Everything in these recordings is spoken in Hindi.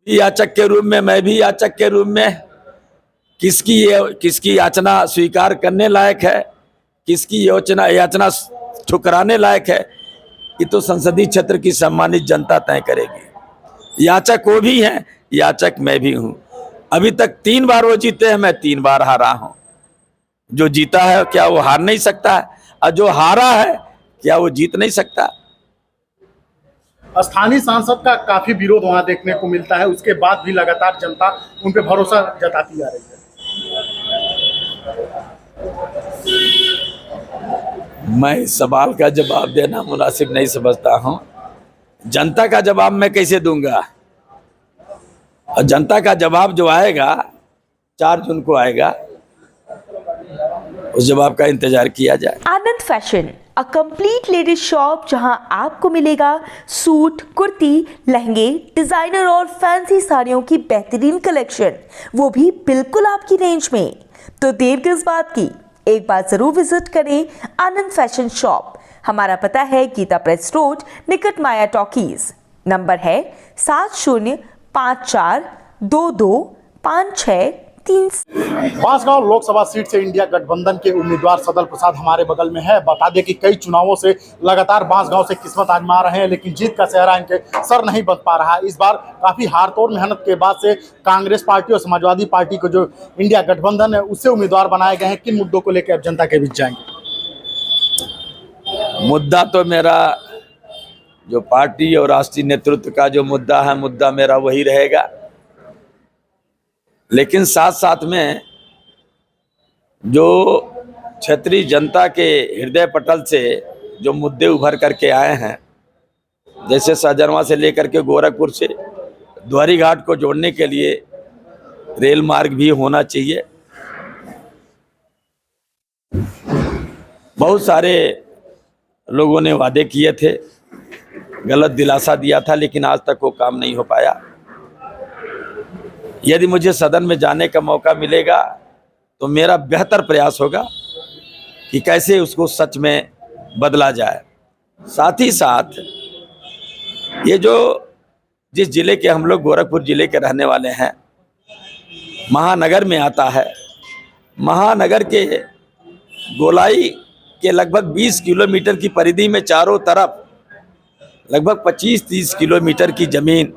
याचक के रूप में, मैं भी याचक के रूप में, किसकी याचना स्वीकार करने लायक है, किसकी याचना ठुकराने लायक है, ये तो संसदीय क्षेत्र की सम्मानित जनता तय करेगी। याचक वो भी हैं, याचक मैं भी हूं। अभी तक 3 बार वो जीते हैं, मैं 3 बार हारा हूं। जो जीता है क्या वो हार नहीं सकता है? और जो हारा है क्या वो जीत नहीं सकता? स्थानीय सांसद का काफी विरोध वहां देखने को मिलता है, उसके बाद भी लगातार जनता उन पे भरोसा जताती जा रही है। मैं इस सवाल का जवाब देना मुनासिब नहीं समझता हूं। जनता का जवाब मैं कैसे दूंगा? और जनता का जवाब जो आएगा 4 जून को आएगा, उस जवाब का इंतजार किया जाए। Anand fashion, a complete ladies shop जहां आपको मिलेगा सूट, कुर्ती, लहंगे, डिजाइनर और फैंसी साड़ियों की बेहतरीन कलेक्शन, वो भी बिल्कुल आपकी रेंज में। तो देर किस बात की, एक बार जरूर विजिट करें आनंद फैशन शॉप। हमारा पता है गीता प्रेस रोड, निकट माया टॉकीज। नंबर है 7054225636। बांसगांव लोकसभा सीट से इंडिया गठबंधन के उम्मीदवार सदल प्रसाद हमारे बगल में है। बता दें कि कई चुनावों से लगातार बांसगांव से किस्मत आजमा रहे हैं, लेकिन जीत का सेहरा इनके सर नहीं बन पा रहा है। इस बार काफी हारतोड़ मेहनत के बाद से कांग्रेस पार्टी और समाजवादी पार्टी को जो इंडिया गठबंधन है उससे उम्मीदवार बनाए गए हैं। किन मुद्दों को लेकर अब जनता के बीच जाएंगे? मुद्दा तो मेरा जो पार्टी और राष्ट्रीय नेतृत्व का जो मुद्दा है, मुद्दा मेरा वही रहेगा। लेकिन साथ साथ में जो क्षेत्रीय जनता के हृदय पटल से जो मुद्दे उभर करके आए हैं, जैसे सहजनवा से लेकर के गोरखपुर से द्वारी घाट को जोड़ने के लिए रेल मार्ग भी होना चाहिए। बहुत सारे लोगों ने वादे किए थे, गलत दिलासा दिया था, लेकिन आज तक वो काम नहीं हो पाया। यदि मुझे सदन में जाने का मौका मिलेगा तो मेरा बेहतर प्रयास होगा कि कैसे उसको सच में बदला जाए। साथ ही साथ ये जो जिस जिले के हम लोग गोरखपुर जिले के रहने वाले हैं, महानगर में आता है। महानगर के गोलाई के लगभग 20 किलोमीटर की परिधि में चारों तरफ लगभग 25-30 किलोमीटर की जमीन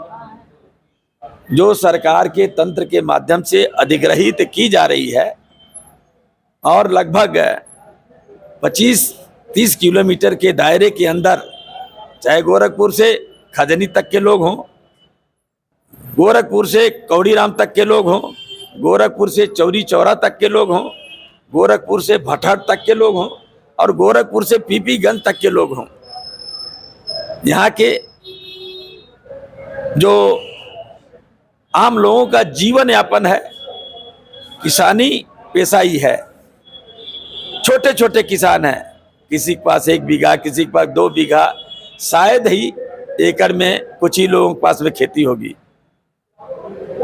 जो सरकार के तंत्र के माध्यम से अधिग्रहित की जा रही है, और लगभग 25-30 किलोमीटर के दायरे के अंदर, चाहे गोरखपुर से खजनी तक के लोग हों, गोरखपुर से कौड़ीराम तक के लोग हों, गोरखपुर से चौरी चौरा तक के लोग हों, गोरखपुर से भटहट तक के लोग हों, और गोरखपुर से पीपीगंज तक के लोग हों, यहाँ के जो आम लोगों का जीवन यापन है, किसानी पेशा ही है। छोटे छोटे किसान हैं, किसी के पास 1 बीघा, किसी के पास 2 बीघा, शायद ही एकड़ में कुछ ही लोगों के पास में खेती होगी।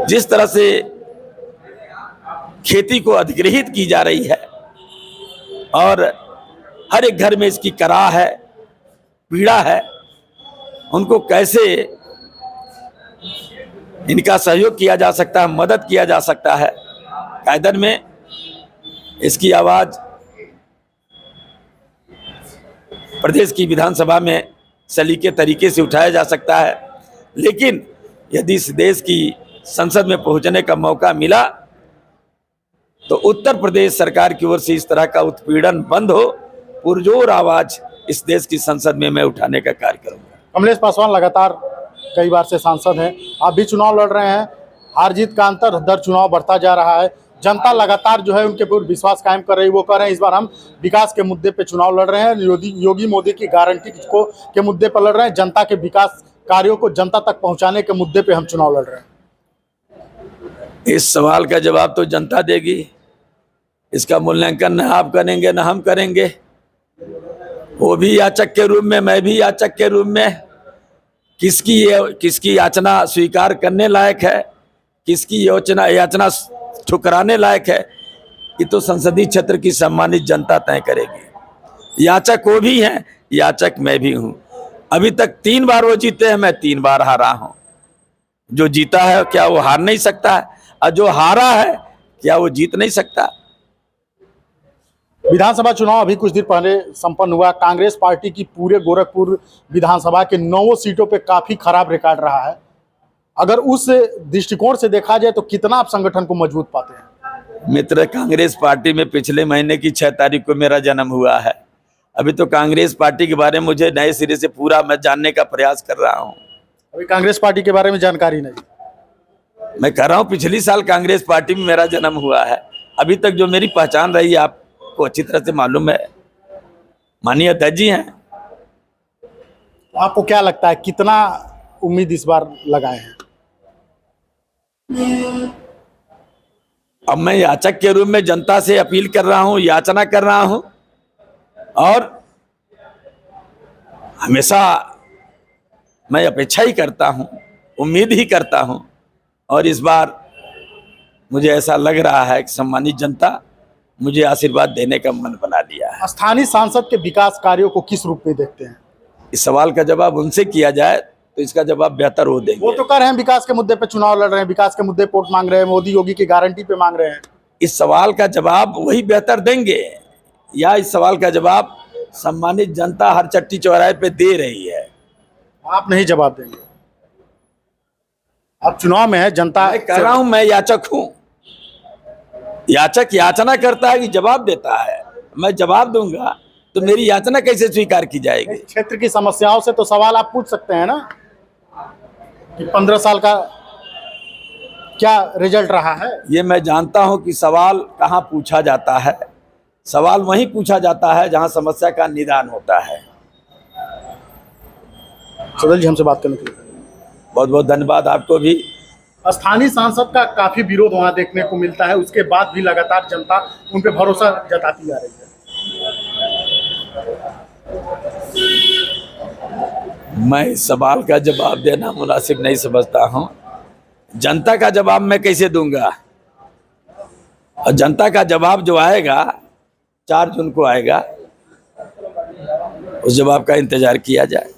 जिस तरह से खेती को अधिग्रहित की जा रही है और हर एक घर में इसकी कराह है, पीड़ा है, उनको कैसे इनका सहयोग किया जा सकता है, मदद किया जा सकता है, कायदन में इसकी आवाज़ प्रदेश की विधानसभा में सलीके तरीके से उठाया जा सकता है। लेकिन यदि इस देश की संसद में पहुंचने का मौका मिला तो उत्तर प्रदेश सरकार की ओर से इस तरह का उत्पीड़न बंद हो, पुरजोर आवाज़ इस देश की संसद में मैं उठाने का कार्य करूँगा। कमलेश पासवान लगातार कई बार से सांसद हैं, आप भी चुनाव लड़ रहे हैं। हार जीत का अंतर दर चुनाव बढ़ता जा रहा है। जनता लगातार जो है उनके ऊपर विश्वास कायम कर रही है। वो कह रहे हैं इस बार हम विकास के मुद्दे पे चुनाव लड़ रहे हैं, योगी मोदी की गारंटी को के मुद्दे पर लड़ रहे हैं, जनता के विकास कार्यों को जनता तक पहुंचाने के मुद्दे पे हम चुनाव लड़ रहे हैं। इस सवाल का जवाब तो जनता देगी। इसका मूल्यांकन न आप करेंगे न हम करेंगे। वो भी याचक के रूप में, मैं भी याचक के रूप में, किसकी याचना स्वीकार करने लायक है, किसकी याचना ठुकराने लायक है, ये तो संसदीय क्षेत्र की सम्मानित जनता तय करेगी। याचक वो भी हैं, याचक मैं भी हूं। अभी तक 3 बार वो जीते हैं, मैं 3 बार हारा हूं। जो जीता है क्या वो हार नहीं सकता है, और जो हारा है क्या वो जीत नहीं सकता। विधानसभा चुनाव अभी कुछ दिन पहले संपन्न हुआ। कांग्रेस पार्टी की पूरे गोरखपुर विधानसभा के 9 सीटों पे काफी खराब रिकॉर्ड रहा है। अगर उस दृष्टिकोण से देखा जाए तो कितना आप संगठन को मजबूत पाते हैं? मित्र, कांग्रेस पार्टी में पिछले महीने की 6 तारीख को मेरा जन्म हुआ है। अभी तो कांग्रेस पार्टी के बारे में मुझे नए सिरे से पूरा मैं जानने का प्रयास कर रहा हूँ। अभी कांग्रेस पार्टी के बारे में जानकारी नहीं। मैं कह रहा हूँ पिछली साल कांग्रेस पार्टी में मेरा जन्म हुआ है। अभी तक जो मेरी पहचान रही आपको अच्छी तरह से मालूम है। माननीय अध्यक्ष जी हैं। आपको क्या लगता है कितना उम्मीद इस बार लगाए हैं? अब मैं याचक के रूप में जनता से अपील कर रहा हूं, याचना कर रहा हूं, और हमेशा मैं अपेक्षा ही करता हूं, उम्मीद ही करता हूं, और इस बार मुझे ऐसा लग रहा है कि सम्मानित जनता मुझे आशीर्वाद देने का मन बना लिया है। स्थानीय सांसद के विकास कार्यों को किस रूप में देखते हैं? इस सवाल का जवाब उनसे किया जाए तो इसका जवाब बेहतर वो देंगे। वो तो कह रहे हैं विकास के मुद्दे पे चुनाव लड़ रहे हैं, विकास के मुद्दे वोट मांग रहे हैं, मोदी योगी की गारंटी पे मांग रहे हैं। इस सवाल का जवाब वही बेहतर देंगे, या इस सवाल का जवाब सम्मानित जनता हर चट्टी चौराहे पे दे रही है? आप नहीं जवाब देंगे? अब चुनाव में है, जनता मैं कह रहा हूं मैं याचक हूं। याचक याचना करता है कि जवाब देता है। मैं जवाब दूंगा तो मेरी याचना कैसे स्वीकार की जाएगी? क्षेत्र की समस्याओं से तो सवाल आप पूछ सकते हैं ना कि 15 साल का क्या रिजल्ट रहा है। ये मैं जानता हूं कि सवाल कहां पूछा जाता है। सवाल वहीं पूछा जाता है जहां समस्या का निदान होता है। सदल जी, हमसे बात करने के लिए बहुत बहुत धन्यवाद आपको भी। स्थानीय सांसद का काफी विरोध वहां देखने को मिलता है, उसके बाद भी लगातार जनता उन पे भरोसा जताती जा रही है। मैं इस सवाल का जवाब देना मुनासिब नहीं समझता हूं। जनता का जवाब मैं कैसे दूंगा? और जनता का जवाब जो आएगा 4 जून को आएगा, उस जवाब का इंतजार किया जाए।